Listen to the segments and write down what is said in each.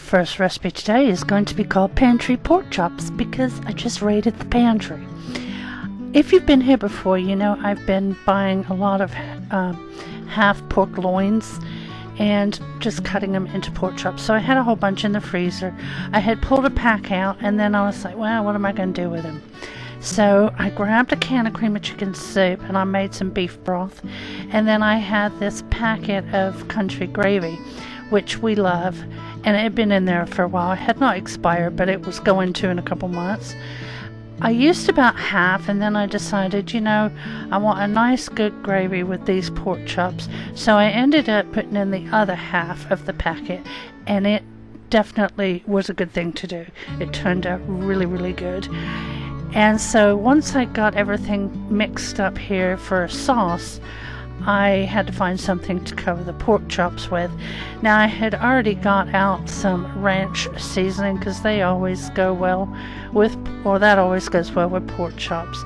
first recipe today is going to be called Pantry pork chops because I just raided the pantry. If you've been here before, you know I've been buying a lot of half pork loins and just cutting them into pork chops. So I had a whole bunch in the freezer. I had pulled a pack out and then I was like, well, what am I going to do with them? So I grabbed a can of cream of chicken soup and I made some beef broth. And then I had this packet of country gravy, which we love. And it had been in there for a while. It had not expired, but it was going to in a couple months. I used about half and then I decided, you know, I want a nice good gravy with these pork chops. So I ended up putting in the other half of the packet and it definitely was a good thing to do. It turned out really, really good. And so once I got everything mixed up here for a sauce, I had to find something to cover the pork chops with. Now I had already got out some ranch seasoning because they always go well with, or that always goes well with pork chops.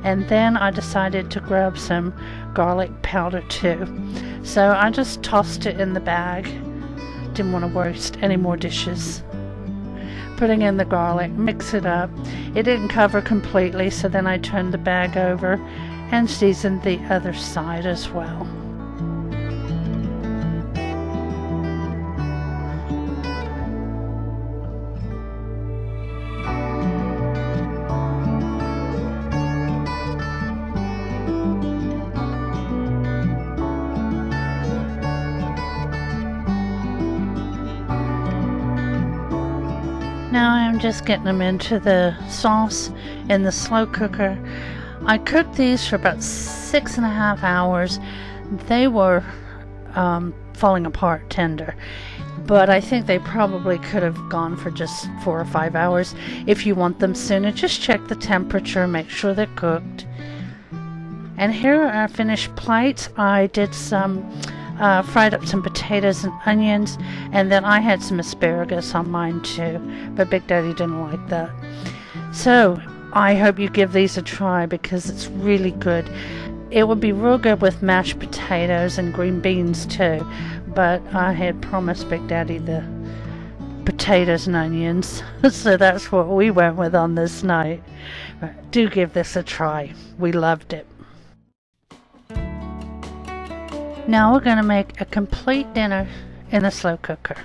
And then I decided to grab some garlic powder too. So I just tossed it in the bag. Didn't want to waste any more dishes. Putting in the garlic, mix it up. It didn't cover completely, so then I turned the bag over and seasoned the other side as well. Now I'm just getting them into the sauce in the slow cooker. I cooked these for about 6.5 hours. They were falling apart tender, but I think they probably could have gone for just 4 or 5 hours. If you want them sooner, just check the temperature, make sure they're cooked. And here are our finished plates. I did some fried up some potatoes and onions, and then I had some asparagus on mine too, but Big Daddy didn't like that. So I hope you give these a try because it's really good. It would be real good with mashed potatoes and green beans too, but I had promised Big Daddy the potatoes and onions, so that's what we went with on this night. But do give this a try. We loved it. Now we're going to make a complete dinner in the slow cooker.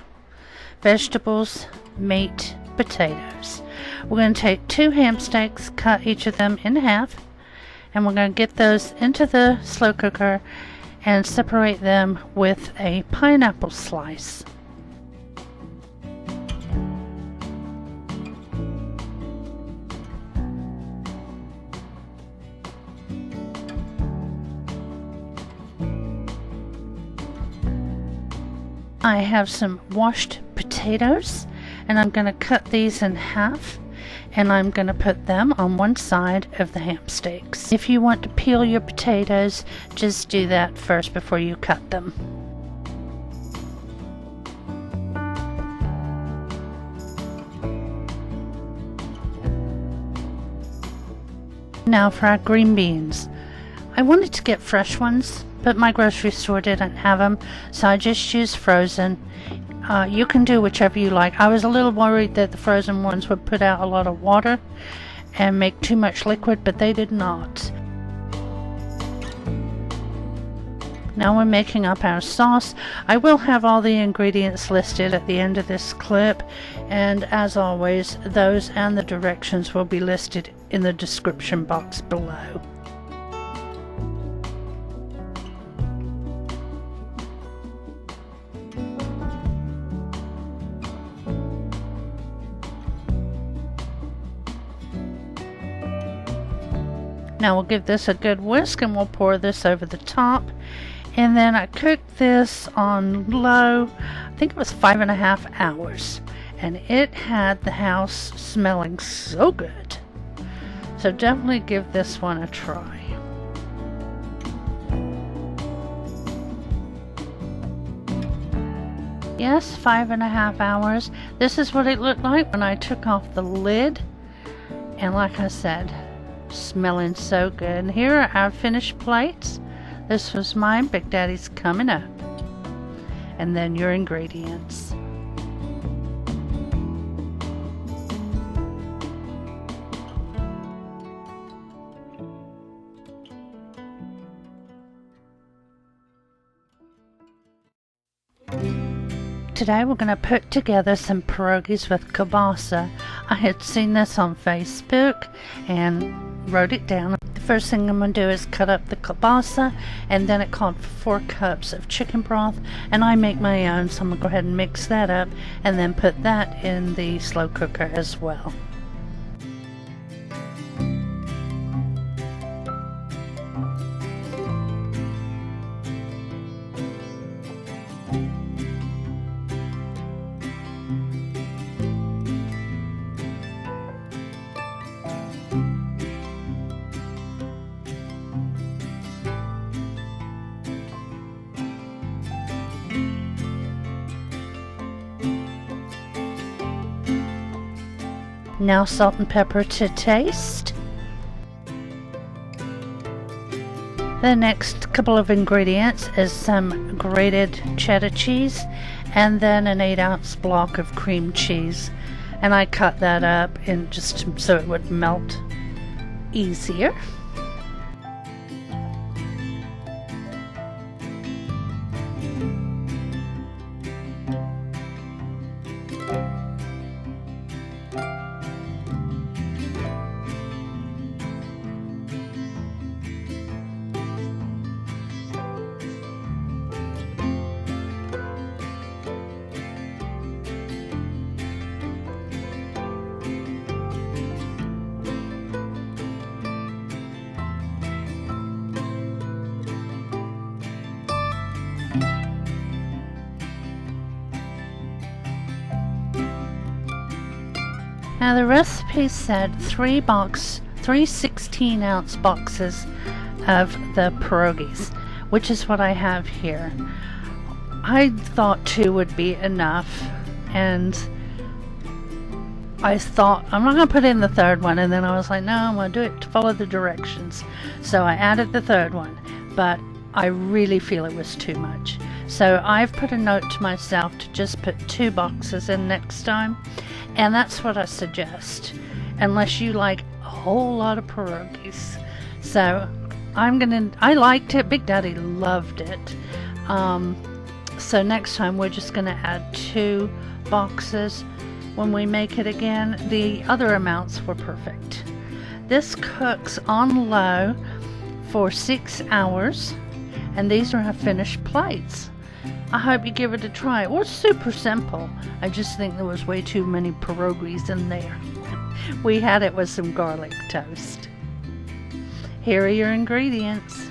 Vegetables, meat, potatoes. We're going to take 2 ham steaks, cut each of them in half, and we're going to get those into the slow cooker and separate them with a pineapple slice. I have some washed potatoes and I'm going to cut these in half and I'm going to put them on one side of the ham steaks. If you want to peel your potatoes, just do that first before you cut them. Now for our green beans. I wanted to get fresh ones, but my grocery store didn't have them, so I just used frozen. You can do whichever you like. I was a little worried that the frozen ones would put out a lot of water and make too much liquid, but they did not. Now we're making up our sauce. I will have all the ingredients listed at the end of this clip, and as always, those and the directions will be listed in the description box below. Now we'll give this a good whisk and we'll pour this over the top. And then I cooked this on low, I think it was 5.5 hours. And it had the house smelling so good. So definitely give this one a try. Yes, 5.5 hours. This is what it looked like when I took off the lid. And like I said, smelling so good. And here are our finished plates. This was mine. Big Daddy's coming up. And then your ingredients. today we're going to put together some pierogis with kielbasa. I had seen this on Facebook and wrote it down. The first thing I'm going to do is cut up the kielbasa, and then it called for 4 cups of chicken broth, and I make my own, so I'm going to go ahead and mix that up and then put that in the slow cooker as well. Now salt and pepper to taste. The next couple of ingredients is some grated cheddar cheese and then an 8-ounce block of cream cheese. And I cut that up in just so it would melt easier. Now the recipe said 3 16-ounce boxes of the pierogis, which is what I have here. I thought 2 would be enough, and I thought I'm not going to put in the 3rd one, and then I was like, no, I'm going to do it to follow the directions. So I added the 3rd one, but I really feel it was too much. So I've put a note to myself to just put 2 boxes in next time. And that's what I suggest, unless you like a whole lot of pierogis. So I liked it. Big Daddy loved it. So next time we're just gonna add 2 boxes when we make it again. The other amounts were perfect. This cooks on low for 6 hours, and these are our finished plates. I hope you give it a try. It was super simple. I just think there was way too many pierogis in there. We had it with some garlic toast. Here are your ingredients.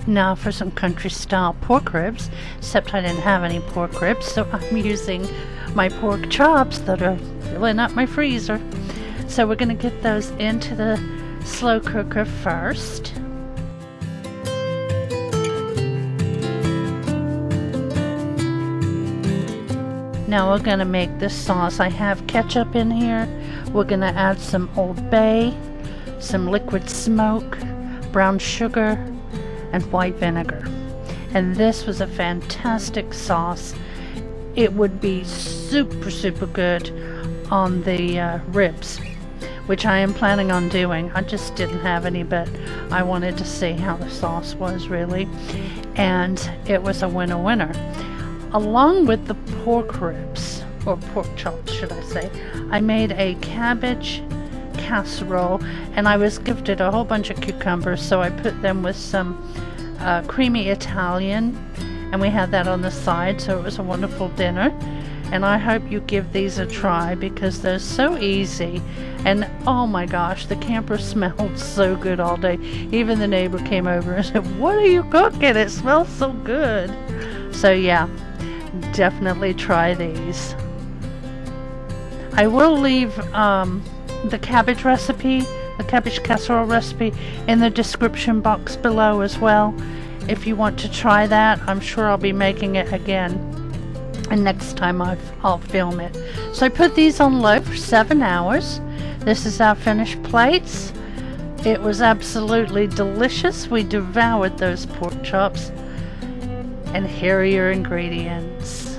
Now for some country style pork ribs, except I didn't have any pork ribs, so I'm using my pork chops that are filling up my freezer. So we're going to get those into the slow cooker first. Now we're going to make this sauce. I have ketchup in here. We're going to add some Old Bay, some liquid smoke, brown sugar, and white vinegar. And this was a fantastic sauce. It would be super good on the ribs, which I am planning on doing. I just didn't have any, but I wanted to see how the sauce was really, and it was a winner. Along with the pork ribs, or pork chops should I say, I made a cabbage casserole, and I was gifted a whole bunch of cucumbers, so I put them with some creamy Italian, and we had that on the side, so it was a wonderful dinner. And I hope you give these a try because they're so easy. And oh my gosh, the camper smelled so good all day. Even the neighbor came over and said, "What are you cooking? It smells so good." So yeah, definitely try these. I will leave the cabbage recipe, the cabbage casserole recipe, in the description box below as well. If you want to try that, I'm sure I'll be making it again. And next time I'll film it. So I put these on low for 7 hours. This is our finished plates. It was absolutely delicious. We devoured those pork chops. And here are your ingredients.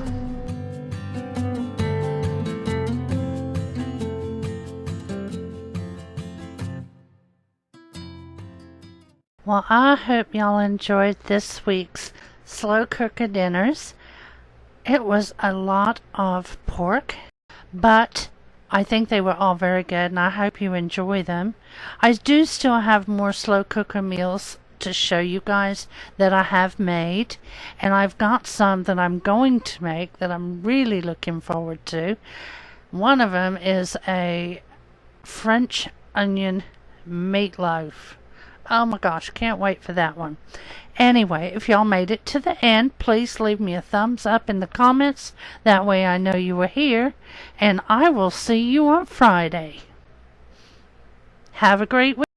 Well, I hope y'all enjoyed this week's slow cooker dinners. It was a lot of pork, but I think they were all very good, and I hope you enjoy them. I do still have more slow cooker meals to show you guys that I have made, and I've got some that I'm going to make that I'm really looking forward to. One of them is a French onion meatloaf. Oh my gosh, can't wait for that one. Anyway, if y'all made it to the end, please leave me a thumbs up in the comments. That way I know you were here. And I will see you on Friday. Have a great week.